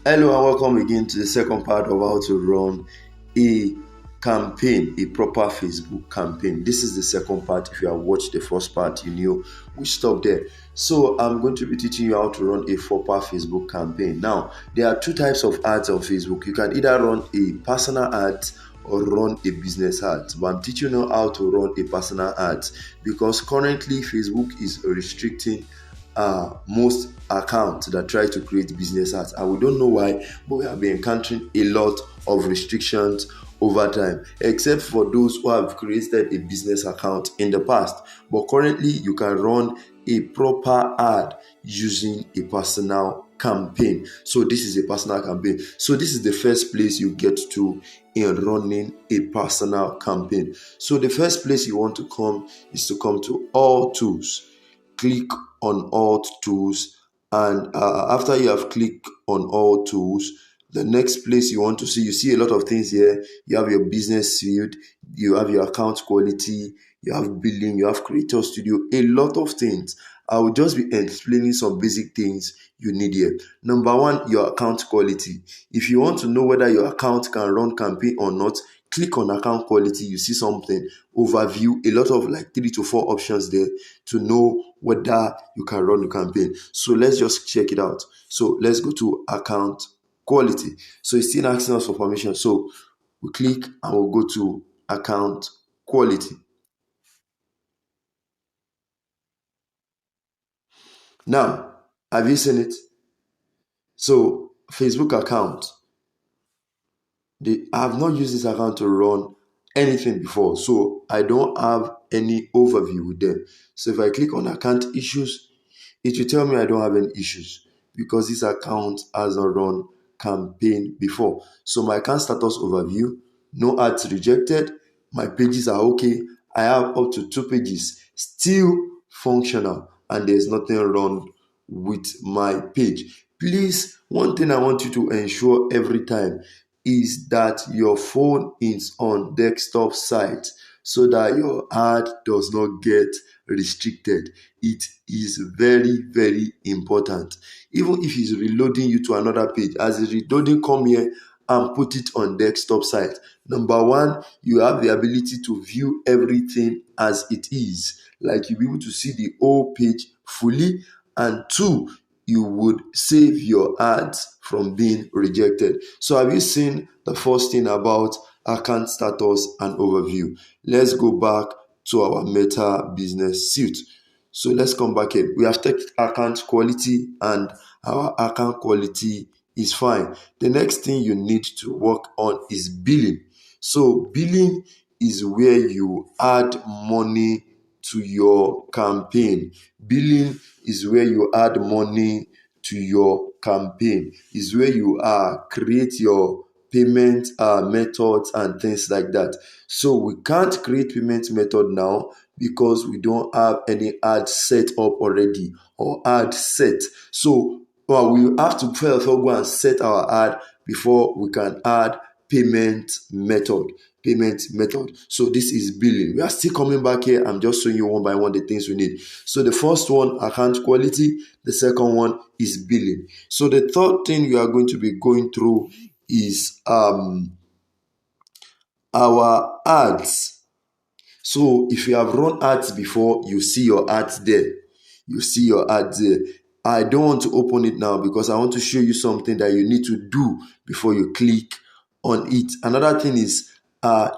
Hello and welcome again to the second part of how to run a campaign, a proper Facebook campaign. This is the second part. If you have watched the first part, you knew we stopped there. So I'm going to be teaching you how to run a proper Facebook campaign. Now, there are two types of ads on Facebook. You can either run a personal ad or run a business ad. But I'm teaching you how to run a personal ad because currently Facebook is restricting most accounts that try to create business ads, and we don't know why, but we have been encountering a lot of restrictions over time, except for those who have created a business account in the past. But currently you can run a proper ad using a personal campaign. So this is a personal campaign. So this is the first place you get to in running a personal campaign. So the first place you want to come is to come to all tools. Click on all tools, and after you have clicked on all tools, the next place you see a lot of things here. You have your business field, you have your account quality, you have billing, you have creator studio, a lot of things. I will just be explaining some basic things you need here. Number one, your account quality. If you want to know whether your account can run campaign or not, click on account quality. You see something overview, a lot of like 3 to 4 options there to know whether you can run the campaign. So let's just check it out. So let's go to account quality. So it's still asking us for permission. So we click and we'll go to account quality. Now, have you seen it? So Facebook account, I have not used this account to run anything before, so I don't have any overview with them. So if I click on account issues, it will tell me I don't have any issues because this account has not run campaign before. So my account status overview, no ads rejected, my pages are okay. I have up to 2 pages still functional, and there's nothing wrong with my page. Please, one thing I want you to ensure every time is that your phone is on desktop site so that your ad does not get restricted. It is very, very important. Even if it's reloading you to another page, as it's reloading, come here and put it on desktop site. Number one, you have the ability to view everything as it is, like you'll be able to see the whole page fully. And two, you would save your ads from being rejected. So have you seen the first thing about account status and overview? Let's go back to our Meta Business Suite. So let's come back here. We have checked account quality and our account quality is fine. The next thing you need to work on is billing. So billing is where you add money to your campaign. Billing is where you add money to your campaign. Is where you create your payment methods and things like that. So we can't create payment method now because we don't have any ad set up already or ad set. So we have to first go and set our ad before we can add payment method. So this is billing. We are still coming back here. I'm just showing you one by one the things we need. So the first one, account quality. The second one is billing. So the third thing you are going to be going through is our ads. So if you have run ads before, you see your ads there. I don't want to open it now because I want to show you something that you need to do before you click on it. Another thing is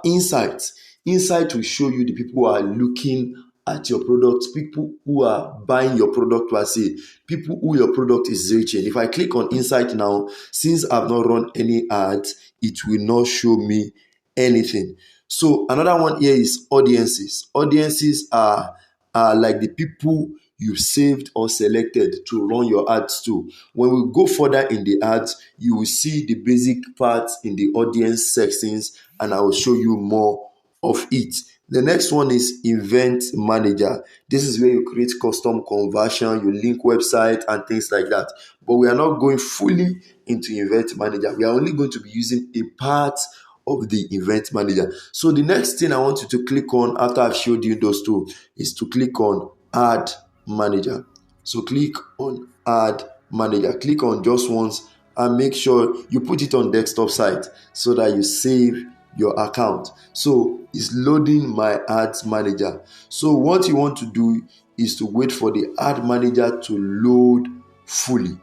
insights. Insight will show you the people who are looking at your product, people who are buying your product per se, people who your product is reaching. If I click on insight now, since I've not run any ads, it will not show me anything. So another one here is audiences. Audiences are like the people you saved or selected to run your ads to. When we go further in the ads, you will see the basic parts in the audience sections, and I will show you more of it. The next one is event manager. This is where you create custom conversion, you link website and things like that. But we are not going fully into event manager. We are only going to be using a part of the event manager. So the next thing I want you to click on after I've showed you those two is to click on ad manager. So click on ad manager. Click on just once and make sure you put it on desktop site so that you save your account. So it's loading my ads manager. So what you want to do is to wait for the ad manager to load fully.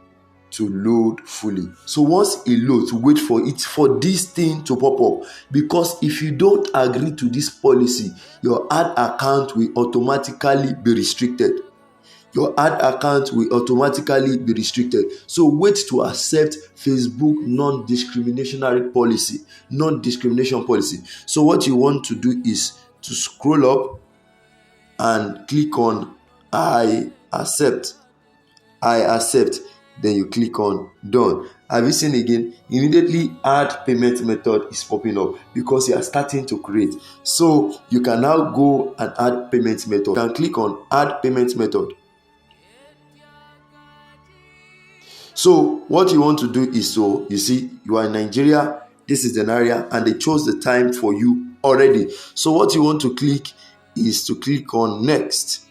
So once it loads, wait for it for this thing to pop up, because if you don't agree to this policy, your ad account will automatically be restricted. So wait to accept Facebook non-discrimination policy. So what you want to do is to scroll up and click on I accept. Then you click on done. Have you seen again? Immediately add payment method is popping up because you are starting to create. So you can now go and add payment method. You can click on add payment method. So what you want to do is, so you see you are in Nigeria, this is the area, and they chose the time for you already. So what you want to click is to click on next.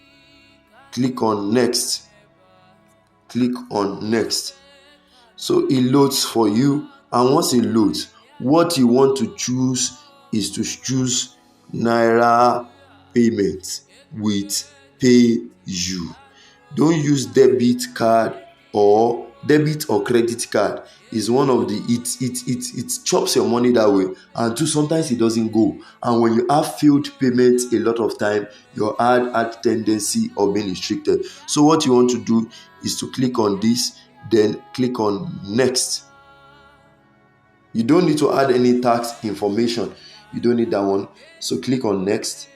So it loads for you, and once it loads, what you want to choose is to choose Naira payment with PayU. Don't use debit or credit card. Is one of the it chops your money that way, and too sometimes it doesn't go. And when you have failed payments a lot of time, your ad had tendency of being restricted. So what you want to do is to click on this, then click on next. You don't need to add any tax information, you don't need that one. So click on next.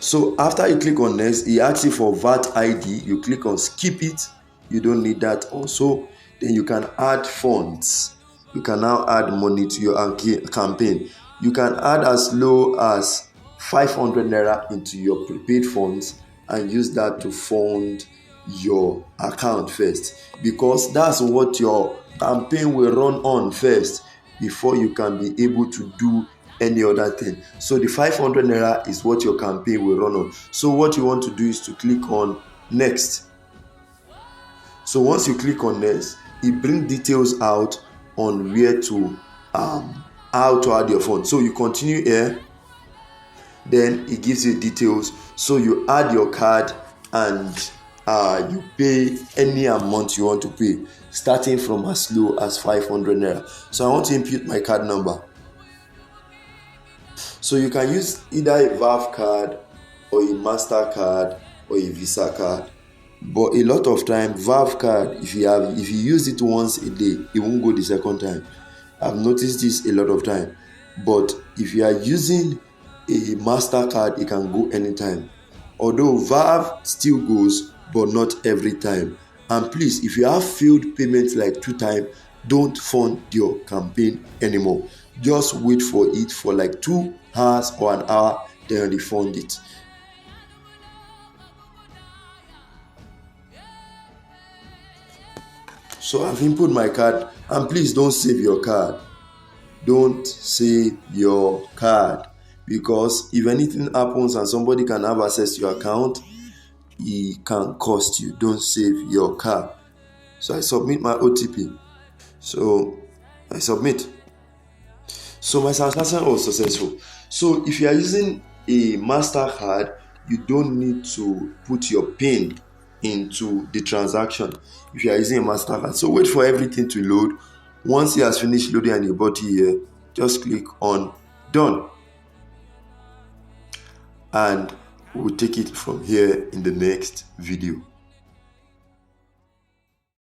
So after you click on next, it asks you for VAT ID. You click on skip it. You don't need that also. Then you can add funds. You can now add money to your campaign. You can add as low as 500 naira into your prepaid funds and use that to fund your account first, because that's what your campaign will run on first before you can be able to do any other thing. So the 500 naira is what your campaign will run on. So what you want to do is to click on next. So once you click on next, it brings details out on where to how to add your phone. So you continue here, then it gives you details. So you add your card and you pay any amount you want to pay, starting from as low as 500 naira. So I want to input my card number. So you can use either a VAV card or a MasterCard or a Visa card. But a lot of time, VAV card, if you use it once a day, it won't go the second time. I've noticed this a lot of time. But if you are using a MasterCard, it can go anytime. Although VAV still goes, but not every time. And please, if you have failed payments like 2 times, don't fund your campaign anymore. Just wait for it for like 2 hours or an hour, then refund it. So I've input my card, and please don't save your card. Because if anything happens and somebody can have access to your account, it can cost you. Don't save your card. So I submit my OTP. So I submit. So my transaction was successful. So if you are using a MasterCard, you don't need to put your PIN into the transaction if you are using a MasterCard. So wait for everything to load. Once it has finished loading and your body here, just click on done, and we'll take it from here in the next video.